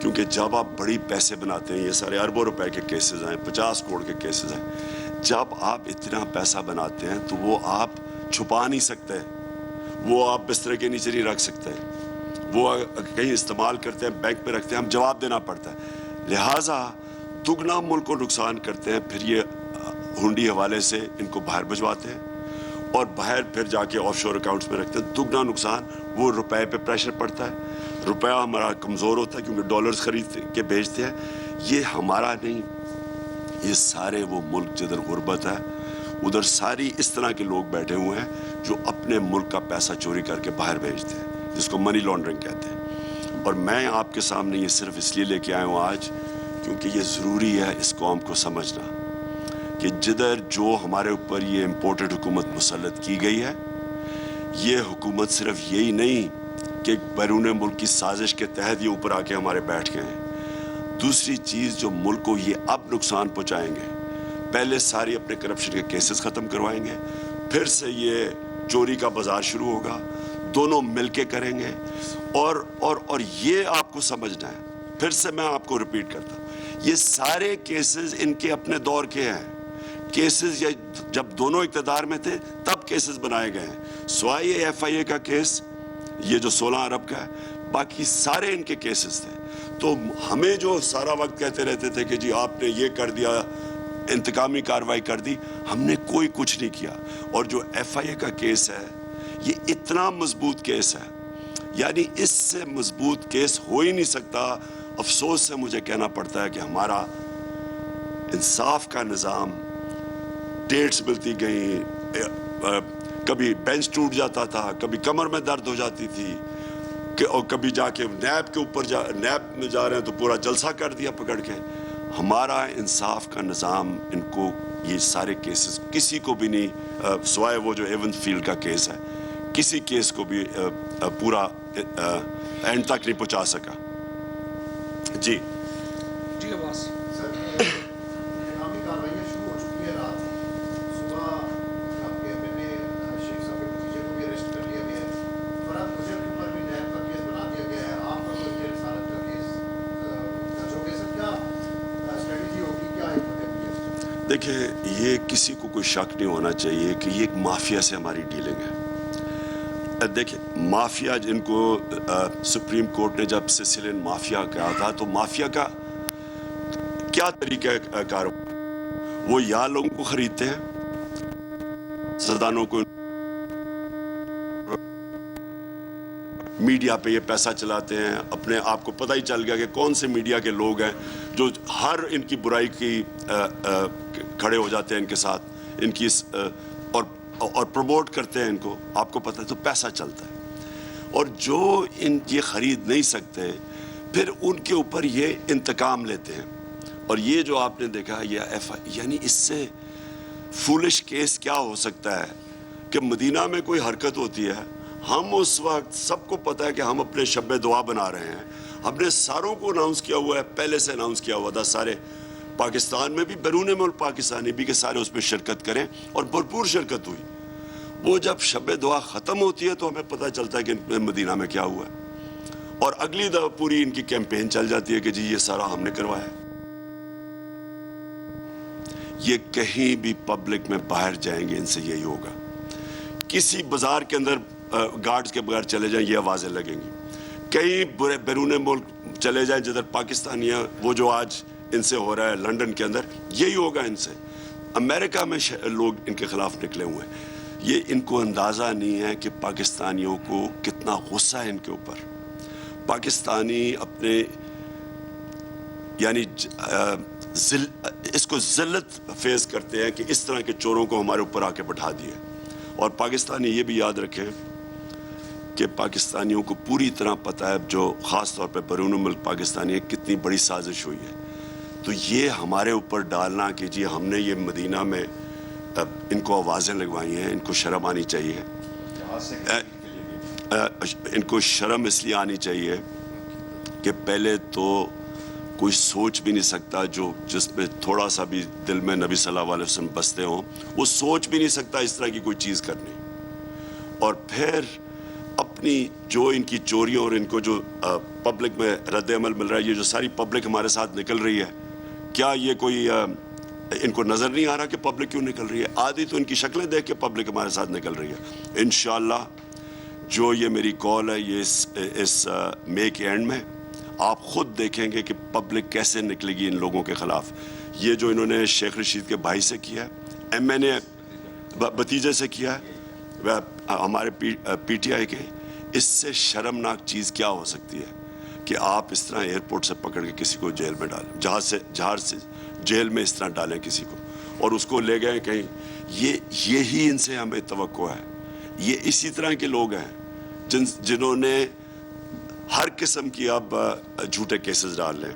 کیونکہ جب آپ بڑی پیسے بناتے ہیں، یہ سارے اربوں روپے کے کیسز ہیں، 50 کروڑ کے کیسز ہیں، جب آپ اتنا پیسہ بناتے ہیں تو وہ آپ چھپا نہیں سکتے، وہ آپ بستر کے نیچے نہیں رکھ سکتے، وہ کہیں استعمال کرتے ہیں، بینک میں رکھتے ہیں، ہم جواب دینا پڑتا ہے، لہٰذا دگنا ملک کو نقصان کرتے ہیں، پھر یہ ہنڈی حوالے سے ان کو باہر بھجواتے ہیں اور باہر پھر جا کے آف شور اکاؤنٹس میں رکھتے ہیں، دگنا نقصان، وہ روپے پہ پریشر پڑتا ہے، روپیہ ہمارا کمزور ہوتا ہے کیونکہ ڈالرز خرید کے بھیجتے ہیں، یہ ہمارا نہیں، یہ سارے وہ ملک جدھر غربت ہے ادھر ساری اس طرح کے لوگ بیٹھے ہوئے ہیں جو اپنے ملک کا پیسہ چوری کر کے باہر بھیجتے ہیں، جس کو منی لانڈرنگ کہتے ہیں۔ اور میں آپ کے سامنے یہ صرف اس لیے لے کے آیا ہوں آج کیونکہ یہ ضروری ہے اس قوم کو سمجھنا کہ جدھر جو ہمارے اوپر یہ امپورٹڈ حکومت مسلط کی گئی ہے، یہ حکومت صرف یہی نہیں کہ بیرون ملک کی سازش کے تحت یہ اوپر آ کے ہمارے بیٹھ گئے ہیں، دوسری چیز جو ملک کو یہ اب نقصان پہنچائیں گے، پہلے ساری اپنے کرپشن کے کیسز ختم کروائیں گے، پھر سے یہ چوری کا بازار شروع ہوگا، دونوں مل کے کریں گے، اور یہ آپ کو سمجھنا ہے، پھر سے میں آپ کو ریپیٹ کرتا ہوں، یہ سارے کیسز ان کے اپنے دور کے ہیں، کیسز جب دونوں اقتدار میں تھے تب کیسز بنائے گئے ہیں، سوائے یہ ایف آئی اے کا کیس یہ جو 16 ارب کا ہے، باقی سارے ان کے کیسز تھے۔ تو ہمیں جو سارا وقت کہتے رہتے تھے کہ جی آپ نے یہ کر دیا، انتقامی کارروائی کر دی، ہم نے کوئی کچھ نہیں کیا۔ اور جو ایف آئی اے کا کیس ہے یہ اتنا مضبوط کیس ہے، یعنی اس سے مضبوط کیس ہو ہی نہیں سکتا۔ افسوس سے مجھے کہنا پڑتا ہے کہ ہمارا انصاف کا نظام، ڈیٹس ملتی گئیں، کبھی بینچ ٹوٹ جاتا تھا، کبھی کمر میں درد ہو جاتی تھی، اور کبھی جا کے نیب کے اوپر نیب میں جا رہے ہیں تو پورا جلسہ کر دیا پکڑ کے۔ ہمارا انصاف کا نظام ان کو یہ سارے کیسز کسی کو بھی نہیں، سوائے وہ جو ایون فیلڈ کا کیس ہے، کسی کیس کو بھی پورا اینڈ تک نہیں پہنچا سکا۔ جی جی عباس انتقامی کارروائیاں شروع ہو چکی ہیں، رات صبح آپ کے ایم این اے شیخ صاحب کے بھتیجے کو بھی اریسٹ کر لیا گیا ہے، فرحت گجر کے اوپر بھی نیب کا کیس بنا دیا گیا ہے، آپ کا کوئی رسالت کا کیس درج ہو گیا، سر کیا اسٹریٹجی ہوگی، کیا حکمت عملی ہے؟ دیکھیں، یہ کسی کو کوئی شک نہیں ہونا چاہیے کہ یہ ایک مافیا سے ہماری ڈیلنگ ہے۔ دیکھیں، مافیا جن کو سپریم کورٹ نے جب سسیلین مافیا کہا تھا تو مافیا کا کیا طریقہ کار، وہ یا لوگوں کو خریدتے ہیں، سردانوں کو، میڈیا پہ یہ پیسہ چلاتے ہیں، اپنے آپ کو پتہ ہی چل گیا کہ کون سے میڈیا کے لوگ ہیں جو ہر ان کی برائی کی کھڑے ہو جاتے ہیں ان کے ساتھ، ان کی اور پروموٹ کرتے ہیں ان کو، آپ کو پتہ ہے، تو پیسہ چلتا ہے۔ اور جو ان یہ خرید نہیں سکتے پھر ان کے اوپر یہ انتقام لیتے ہیں، اور یہ جو آپ نے دیکھا یہ یعنی اس سے فولش کیس کیا ہو سکتا ہے کہ مدینہ میں کوئی حرکت ہوتی ہے، ہم اس وقت سب کو پتہ ہے کہ ہم اپنے شب دعا بنا رہے ہیں، ہم نے ساروں کو اناؤنس کیا ہوا ہے، پہلے سے اناؤنس کیا ہوا تھا، سارے پاکستان میں بھی، بیرون ملک پاکستانی بھی، کہ سارے اس میں شرکت کریں، اور بھرپور شرکت ہوئی۔ وہ جب شب دعا ختم ہوتی ہے تو ہمیں پتہ چلتا ہے کہ مدینہ میں کیا ہوا ہے، اور اگلی دفعہ پوری ان کی کیمپین چل جاتی ہے کہ جی یہ سارا ہم نے کروایا۔ یہ کہیں بھی پبلک میں باہر جائیں گے ان سے یہی ہوگا، کسی بازار کے اندر گارڈز کے بغیر چلے جائیں یہ آوازیں لگیں گی، کہیں بیرون ملک چلے جائیں جدھر پاکستانی ہیں، وہ جو آج ان سے ہو رہا ہے لنڈن کے اندر، یہی ہوگا ان سے۔ امریکہ میں لوگ ان کے خلاف نکلے ہوئے ہیں، یہ ان کو اندازہ نہیں ہے کہ پاکستانیوں کو کتنا غصہ ہے ان کے اوپر۔ پاکستانی اپنے یعنی اس کو ذلت فیس کرتے ہیں کہ اس طرح کے چوروں کو ہمارے اوپر آ کے بٹھا دیا، اور پاکستانی یہ بھی یاد رکھیں کہ پاکستانیوں کو پوری طرح پتہ ہے، جو خاص طور پہ بیرون ملک پاکستانی ہے، کتنی بڑی سازش ہوئی ہے۔ تو یہ ہمارے اوپر ڈالنا کہ جی ہم نے یہ مدینہ میں ان کو آوازیں لگوائی ہیں، ان کو شرم آنی چاہیے، ان کو شرم اس لیے آنی چاہیے کہ پہلے تو کوئی سوچ بھی نہیں سکتا جس میں تھوڑا سا بھی دل میں نبی صلی اللہ علیہ وسلم بستے ہوں، وہ سوچ بھی نہیں سکتا اس طرح کی کوئی چیز کرنی۔ اور پھر اپنی جو ان کی چوریوں اور ان کو جو پبلک میں رد عمل مل رہا ہے, یہ جو ساری پبلک ہمارے ساتھ نکل رہی ہے, کیا یہ کوئی ان کو نظر نہیں آ رہا کہ پبلک کیوں نکل رہی ہے؟ آدھی تو ان کی شکلیں دیکھ کے پبلک ہمارے ساتھ نکل رہی ہے. انشاءاللہ جو یہ میری کال ہے, یہ اس مئی کے اینڈ میں آپ خود دیکھیں گے کہ پبلک کیسے نکلے گی ان لوگوں کے خلاف. یہ جو انہوں نے شیخ رشید کے بھائی سے کیا ہے, ایم این اے بھتیجے سے کیا ہے, ہمارے پی ٹی آئی کے, اس سے شرمناک چیز کیا ہو سکتی ہے کہ آپ اس طرح ایئرپورٹ سے پکڑ کے کسی کو جیل میں ڈالیں, جہاز سے جیل میں اس طرح ڈالیں کسی کو, اور اس کو لے گئے کہیں. یہی ان سے ہمیں توقع ہے. یہ اسی طرح کے لوگ ہیں جنہوں نے ہر قسم کی اب جھوٹے کیسز ڈال لیں.